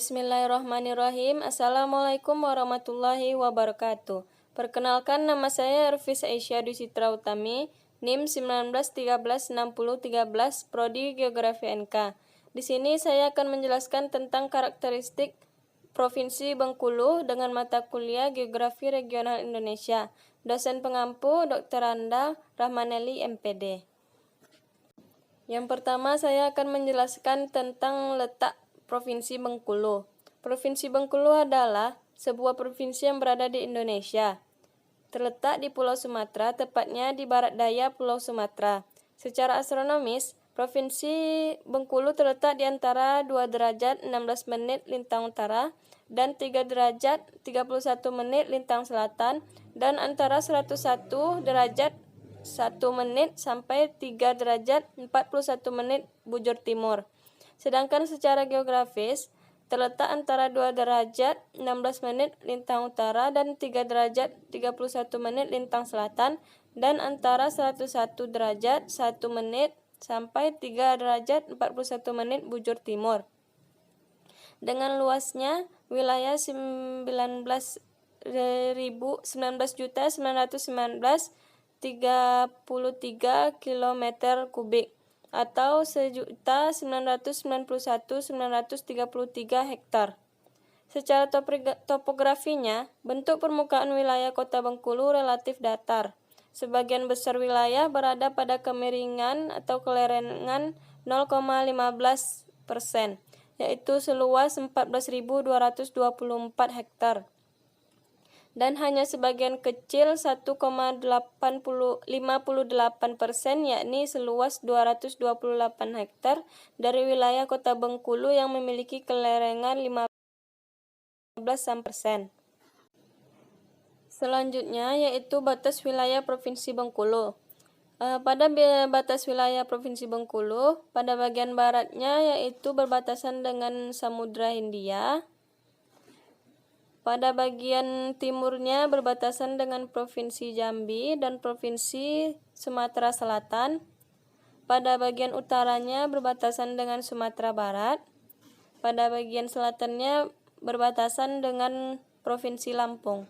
Bismillahirrahmanirrahim. Assalamualaikum warahmatullahi wabarakatuh. Perkenalkan, nama saya Ervis Aisyah Dwi Citra Utami, NIM 19136013, Prodi Geografi NK. Di sini saya akan menjelaskan tentang karakteristik Provinsi Bengkulu dengan mata kuliah Geografi Regional Indonesia. Dosen pengampu Dr. Anda Rahmaneli, MPD. Yang pertama, saya akan menjelaskan tentang letak Provinsi Bengkulu. Provinsi Bengkulu adalah sebuah provinsi yang berada di Indonesia. Terletak di Pulau Sumatera, tepatnya di barat daya Pulau Sumatera. Secara astronomis, Provinsi Bengkulu terletak di antara 2 derajat 16 menit lintang utara dan 3 derajat 31 menit lintang selatan dan antara 101 derajat 1 menit sampai 3 derajat 41 menit bujur timur. Sedangkan secara geografis, terletak antara 2 derajat 16 menit lintang utara dan 3 derajat 31 menit lintang selatan dan antara 101 derajat 1 menit sampai 3 derajat 41 menit bujur timur. Dengan luasnya wilayah 19.919.33 km kubik atau 1.991.933 hektar. Secara topografinya, bentuk permukaan wilayah Kota Bengkulu relatif datar. Sebagian besar wilayah berada pada kemiringan atau kelerengan 0,15%, yaitu seluas 14.224 hektar. Dan hanya sebagian kecil 1,58%, yakni seluas 228 hektar dari wilayah Kota Bengkulu yang memiliki kelerengan 15%. Selanjutnya yaitu batas wilayah Provinsi Bengkulu. Pada batas wilayah Provinsi Bengkulu, pada bagian baratnya yaitu berbatasan dengan Samudra Hindia. Pada bagian timurnya berbatasan dengan Provinsi Jambi dan Provinsi Sumatera Selatan. Pada bagian utaranya berbatasan dengan Sumatera Barat. Pada bagian selatannya berbatasan dengan Provinsi Lampung.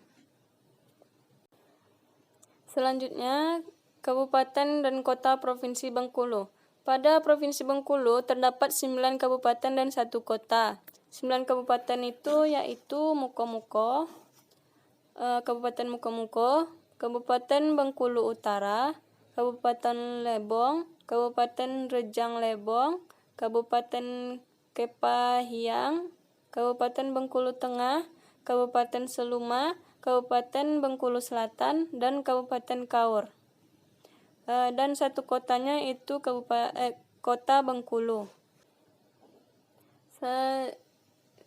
Selanjutnya, Kabupaten dan Kota Provinsi Bengkulu. Pada Provinsi Bengkulu terdapat 9 kabupaten dan 1 kota. 9 kabupaten itu yaitu Mukomuko, Kabupaten Mukomuko, Kabupaten Bengkulu Utara, Kabupaten Lebong, Kabupaten Rejang Lebong, Kabupaten Kepahiang, Kabupaten Bengkulu Tengah, Kabupaten Seluma, Kabupaten Bengkulu Selatan, dan Kabupaten Kaur. Dan 1 kotanya itu Kota Bengkulu.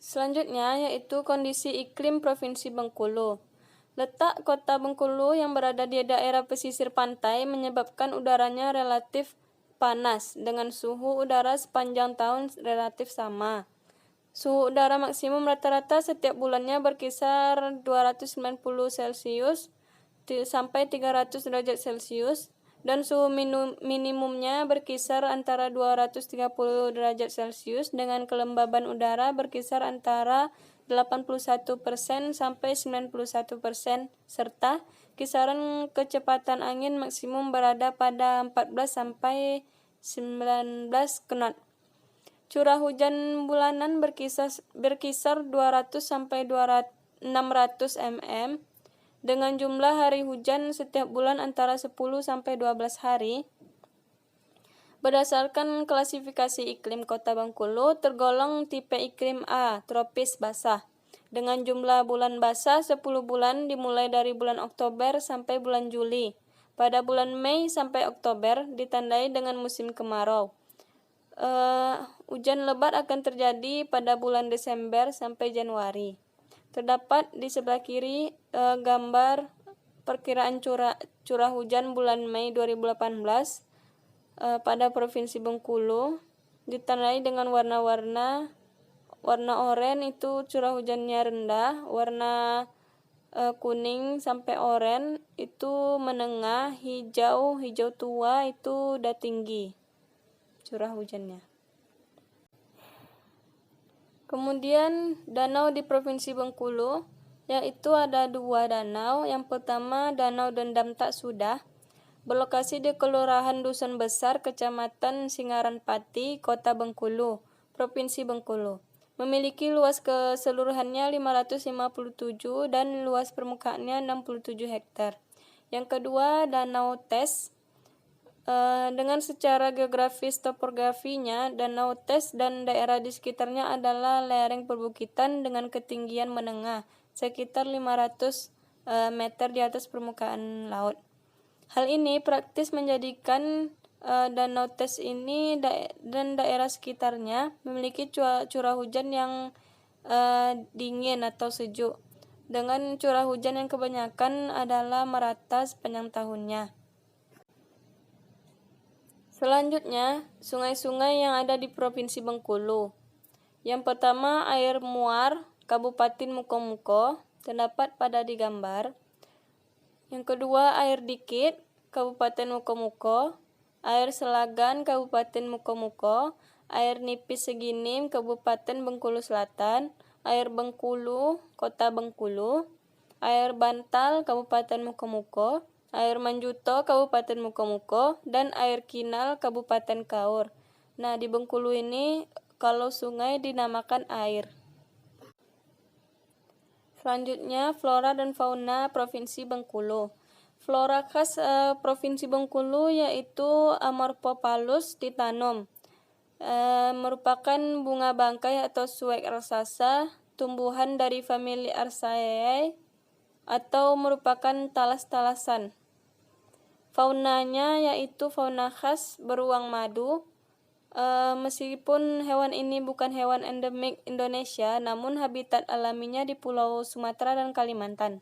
Selanjutnya yaitu kondisi iklim Provinsi Bengkulu. Letak Kota Bengkulu yang berada di daerah pesisir pantai menyebabkan udaranya relatif panas dengan suhu udara sepanjang tahun relatif sama. Suhu udara maksimum rata-rata setiap bulannya berkisar 290 Celcius sampai 300 derajat Celcius dan suhu minimumnya berkisar antara 230 derajat Celcius dengan kelembaban udara berkisar antara 81% sampai 91% serta kisaran kecepatan angin maksimum berada pada 14 sampai 19 knot. Curah hujan bulanan berkisar 200 sampai 600 mm dengan jumlah hari hujan setiap bulan antara 10 sampai 12 hari. Berdasarkan klasifikasi iklim Kota Bengkulu tergolong tipe iklim A, tropis basah, dengan jumlah bulan basah 10 bulan dimulai dari bulan Oktober sampai bulan Juli. Pada bulan Mei sampai Oktober ditandai dengan musim kemarau. Hujan lebat akan terjadi pada bulan Desember sampai Januari. Terdapat di sebelah kiri gambar perkiraan curah hujan bulan Mei 2018 pada Provinsi Bengkulu, ditandai dengan warna oranye itu curah hujannya rendah, warna kuning sampai oranye itu menengah, hijau tua itu udah tinggi curah hujannya. Kemudian danau di Provinsi Bengkulu, yaitu ada 2 danau. Yang pertama Danau Dendam Tak Sudah, berlokasi di Kelurahan Dusun Besar, Kecamatan Singaranpati, Kota Bengkulu, Provinsi Bengkulu. Memiliki luas keseluruhannya 557 dan luas permukaannya 67 hektar. Yang kedua Danau Tes. Dengan secara geografis topografinya, Danau Tes dan daerah di sekitarnya adalah lereng perbukitan dengan ketinggian menengah, sekitar 500 meter di atas permukaan laut. Hal ini praktis menjadikan Danau Tes ini dan daerah sekitarnya memiliki curah hujan yang dingin atau sejuk, dengan curah hujan yang kebanyakan adalah merata sepanjang tahunnya. Selanjutnya, sungai-sungai yang ada di Provinsi Bengkulu. Yang pertama, air Muar, Kabupaten Mukomuko, terdapat pada di gambar. Yang kedua, air Dikit, Kabupaten Mukomuko, air Selagan, Kabupaten Mukomuko, air Nipis Seginim, Kabupaten Bengkulu Selatan, air Bengkulu, Kota Bengkulu, air Bantal, Kabupaten Mukomuko, air Manjuto, Kabupaten Mukomuko, dan air Kinal, Kabupaten Kaur. Nah, di Bengkulu ini kalau sungai dinamakan air. Selanjutnya, flora dan fauna Provinsi Bengkulu. Flora khas Provinsi Bengkulu yaitu Amorphophallus titanum. Merupakan bunga bangkai atau suek raksasa, tumbuhan dari famili Arsaceae atau merupakan talas-talasan. Faunanya yaitu fauna khas beruang madu. Meskipun hewan ini bukan hewan endemik Indonesia, namun habitat alaminya di Pulau Sumatera dan Kalimantan.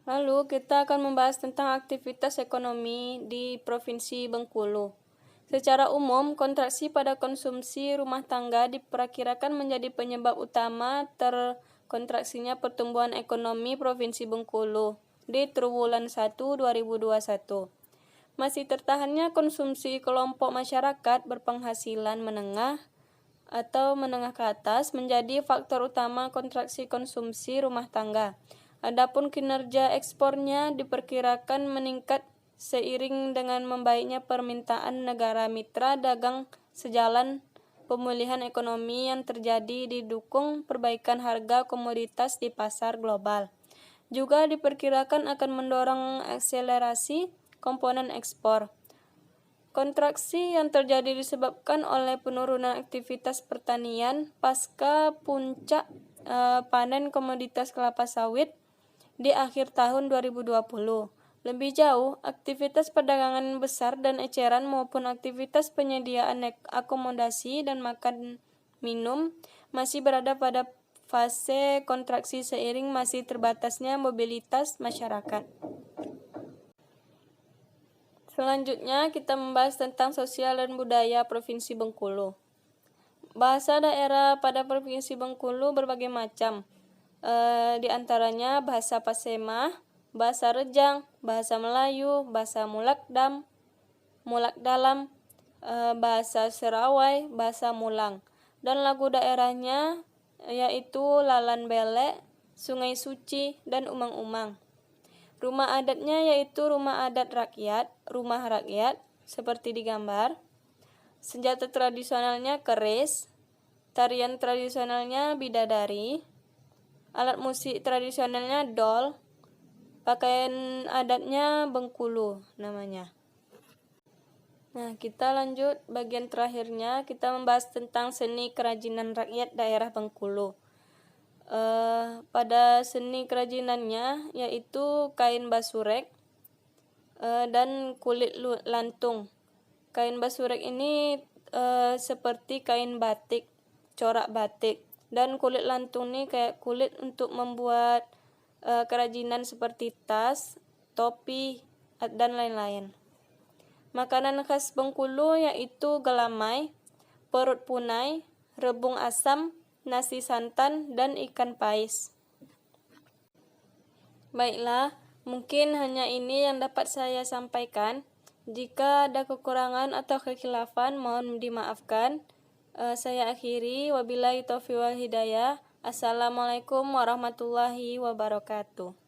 Lalu kita akan membahas tentang aktivitas ekonomi di Provinsi Bengkulu. Secara umum, kontraksi pada konsumsi rumah tangga diperkirakan menjadi penyebab utama terkontraksinya pertumbuhan ekonomi Provinsi Bengkulu di triwulan 1 2021. Masih tertahannya konsumsi kelompok masyarakat berpenghasilan menengah atau menengah ke atas menjadi faktor utama kontraksi konsumsi rumah tangga. Adapun kinerja ekspornya diperkirakan meningkat seiring dengan membaiknya permintaan negara mitra dagang sejalan pemulihan ekonomi yang terjadi didukung perbaikan harga komoditas di pasar global. Juga diperkirakan akan mendorong akselerasi komponen ekspor. Kontraksi yang terjadi disebabkan oleh penurunan aktivitas pertanian pasca puncak panen komoditas kelapa sawit di akhir tahun 2020. Lebih jauh, aktivitas perdagangan besar dan eceran maupun aktivitas penyediaan akomodasi dan makan minum masih berada pada fase kontraksi seiring masih terbatasnya mobilitas masyarakat. Selanjutnya kita membahas tentang sosial dan budaya Provinsi Bengkulu. Bahasa daerah pada Provinsi Bengkulu berbagai macam. Di antaranya bahasa Pasemah, bahasa Rejang, bahasa Melayu, bahasa Mulak Dalam, bahasa Serawai, bahasa Mulang. Dan lagu daerahnya yaitu Lalan Belek, Sungai Suci, dan Umang-Umang. Rumah adatnya yaitu rumah adat rakyat, rumah rakyat, seperti di gambar. Senjata tradisionalnya keris, tarian tradisionalnya bidadari, alat musik tradisionalnya dol, pakaian adatnya Bengkulu namanya. Nah, kita lanjut bagian terakhirnya, kita membahas tentang seni kerajinan rakyat daerah Bengkulu. Pada seni kerajinannya yaitu kain basurek dan kulit lantung. Kain basurek ini seperti kain batik, corak batik, dan kulit lantung ini kayak kulit untuk membuat kerajinan seperti tas, topi, dan lain-lain. Makanan khas Bengkulu yaitu gelamai, perut punai, rebung asam, nasi santan, dan ikan pais. Baiklah, mungkin hanya ini yang dapat saya sampaikan. Jika ada kekurangan atau kekhilafan, mohon dimaafkan. Saya akhiri, wabillahi taufiq wal hidayah. Assalamualaikum warahmatullahi wabarakatuh.